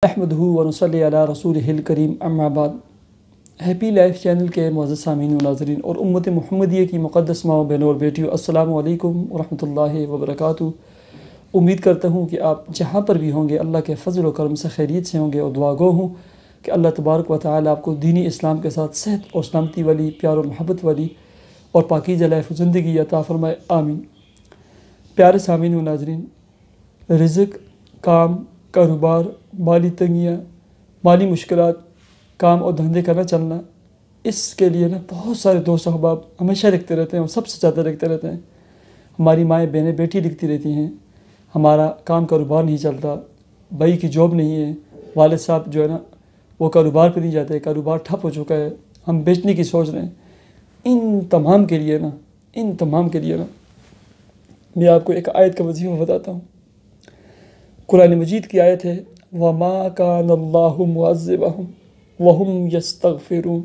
احمدہ ونصلی علی رسولہ الکریم اما بعد۔ ہیپی لائف چینل کے معزز سامعین و ناظرین اور امت محمدیہ کی مقدس ماں بہنوں اور بیٹیوں، السلام علیکم ورحمۃ اللہ وبرکاتہ۔ امید کرتا ہوں کہ آپ جہاں پر بھی ہوں گے اللہ کے فضل و کرم سے خیریت سے ہوں گے، اور دعا گو ہوں کہ اللہ تبارک و تعالیٰ آپ کو دینی اسلام کے ساتھ صحت اور سلامتی والی، پیار و محبت والی اور پاکیزہ لائف زندگی عطا فرمائے، آمین۔ پیارے سامعین و ناظرین، رزق، کام، کاروبار، مالی تنگیاں، مالی مشکلات، کام اور دھندے کا نہ چلنا، اس کے لیے بہت سارے دوست احباب ہمیشہ لکھتے رہتے ہیں اور سب سے زیادہ لکھتے رہتے ہیں۔ ہماری مائیں بہنیں بیٹی لکھتی رہتی ہیں، ہمارا کام کاروبار نہیں چلتا، بھائی کی جاب نہیں ہے، والد صاحب وہ کاروبار پہ نہیں جاتے، کاروبار ٹھپ ہو چکا ہے، ہم بیچنے کی سوچ رہے ہیں۔ ان تمام کے لیے میں آپ کو ایک آیت کا وظیفہ بتاتا ہوں۔ قرآن مجید کی آیت ہے، وَمَا كَانَ اللَّهُ مُعَذِّبَهُمْ وَهُمْ يَسْتَغْفِرُونَ۔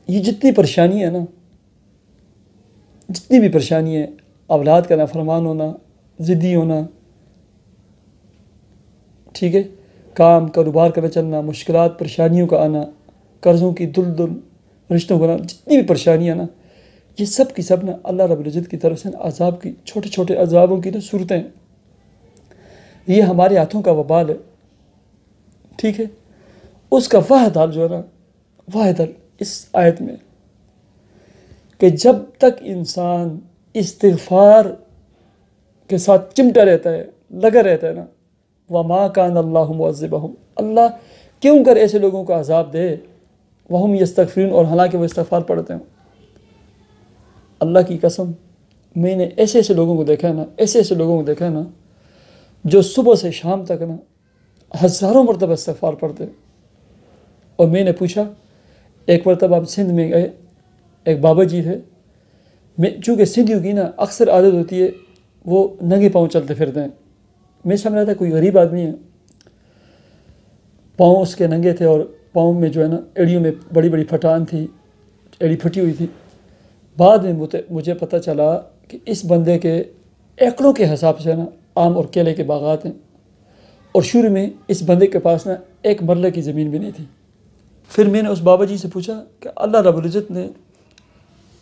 یہ جتنی پریشانی ہے جتنی بھی پریشانی ہے، اولاد کا نافرمان ہونا، ضدی ہونا، ٹھیک ہے، کام کاروبار کا نہ چلنا، مشکلات پریشانیوں کا آنا، قرضوں کی دلدل، رشتوں کا آنا، جتنی بھی پریشانیاں یہ سب کی سب اللہ رب العزت کی طرف سے عذاب کی، چھوٹے چھوٹے عذابوں کی صورتیں، یہ ہمارے ہاتھوں کا وبال ہے، ٹھیک ہے۔ اس کا واحد حل واحد حل اس آیت میں کہ جب تک انسان استغفار کے ساتھ چمٹا رہتا ہے، لگا رہتا ہے وَمَا كَانَ اللَّهُ مُعَذِّبَهُمْ، اللہ کیوں کر ایسے لوگوں کو عذاب دے، وَهُمْ يَسْتَغْفِرُونَ، اور حالانکہ وہ استغفار پڑھتے ہیں۔ اللہ کی قسم، میں نے ایسے لوگوں کو دیکھا ہے جو صبح سے شام تک ہزاروں مرتبہ استغفار پڑھتے ہیں۔ اور میں نے پوچھا، ایک مرتبہ ہم سندھ میں گئے، ایک بابا جی تھے، چونکہ سندھیوں کی اکثر عادت ہوتی ہے وہ ننگے پاؤں چلتے پھرتے ہیں۔ میں سمجھ رہا تھا کوئی غریب آدمی ہے، پاؤں اس کے ننگے تھے اور پاؤں میں ایڑیوں میں بڑی بڑی پھٹان تھی، ایڑی پھٹی ہوئی تھی۔ بعد میں مجھے پتہ چلا کہ اس بندے کے ایکڑوں کے حساب سے آم اور کیلے کے باغات ہیں، اور شروع میں اس بندے کے پاس ایک مرلے کی زمین بھی نہیں تھی۔ پھر میں نے اس بابا جی سے پوچھا کہ اللہ رب العزت نے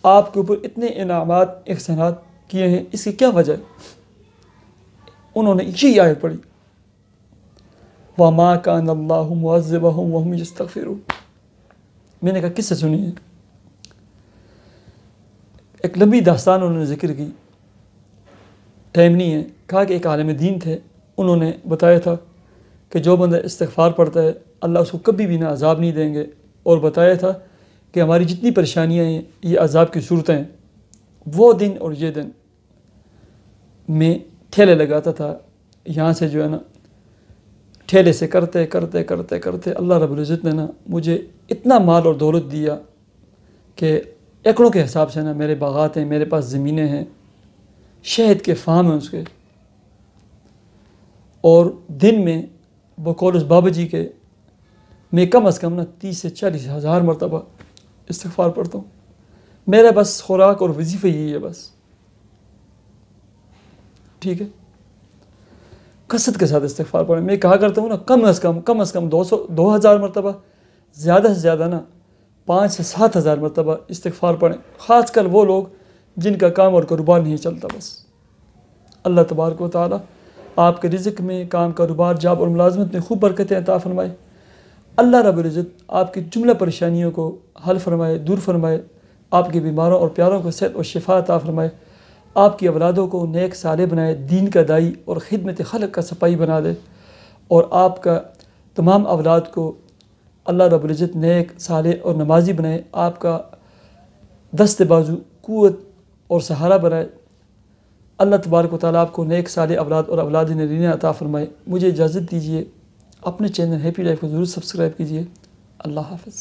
آپ کے اوپر اتنے انعامات، احسانات کیے ہیں، اس کی کیا وجہ ہے؟ انہوں نے یہی آیت پڑھی، وَمَا كَانَ اللَّهُ مُعَذِّبَهُمْ وَهُمْ يَسْتَغْفِرُونَ۔ میں نے کہا کس سے سنی ہے؟ ایک لمبی داستان انہوں نے ذکر کی، ٹائم نہیں ہے۔ کہا کہ ایک عالم دین تھے، انہوں نے بتایا تھا کہ جو بندہ استغفار پڑھتا ہے اللہ اس کو کبھی بھی عذاب نہیں دیں گے، اور بتایا تھا کہ ہماری جتنی پریشانیاں ہیں یہ عذاب کی صورتیں ہیں۔ وہ دن اور یہ دن میں ٹھیلے لگاتا تھا، یہاں سے ٹھیلے سے کرتے اللہ رب العزت نے مجھے اتنا مال اور دولت دیا کہ ایکڑوں کے حساب سے میرے باغات ہیں، میرے پاس زمینیں ہیں، شہد کے فارم ہیں اس کے، اور دن میں بقول اس بابا جی کے میں کم از کم 30 سے 40 ہزار مرتبہ استغفار پڑھتا ہوں۔ میرا بس خوراک اور وظیفہ یہی ہے، بس، ٹھیک ہے۔ کثرت کے ساتھ استغفار پڑھیں۔ میں کہا کرتا ہوں کم از کم 2000 مرتبہ، زیادہ سے زیادہ 5 سے 7 ہزار مرتبہ استغفار پڑھیں، خاص کر وہ لوگ جن کا کام اور کاروبار نہیں چلتا۔ بس اللہ تبارک و تعالیٰ آپ کے رزق میں، کام کاروبار، جاب اور ملازمت میں خوب برکتیں عطا فرمائے۔ اللہ رب العزت آپ کی جملہ پریشانیوں کو حل فرمائے، دور فرمائے، آپ کے بیماروں اور پیاروں کو صحت اور شفا عطا فرمائے، آپ کی اولادوں کو نیک صالح بنائے، دین کا دائی اور خدمت خلق کا سپاہی بنا دے، اور آپ کا تمام اولاد کو اللہ رب العزت نیک صالح اور نمازی بنائے، آپ کا دست بازو، قوت اور سہارا بنائے۔ اللہ تبارک و تعالیٰ آپ کو نیک صالح اولاد اور اولاد نرینہ عطا فرمائے۔ مجھے اجازت دیجیے، اپنے چینل ہیپی لائف کو ضرور سبسکرائب کیجیے۔ اللہ حافظ۔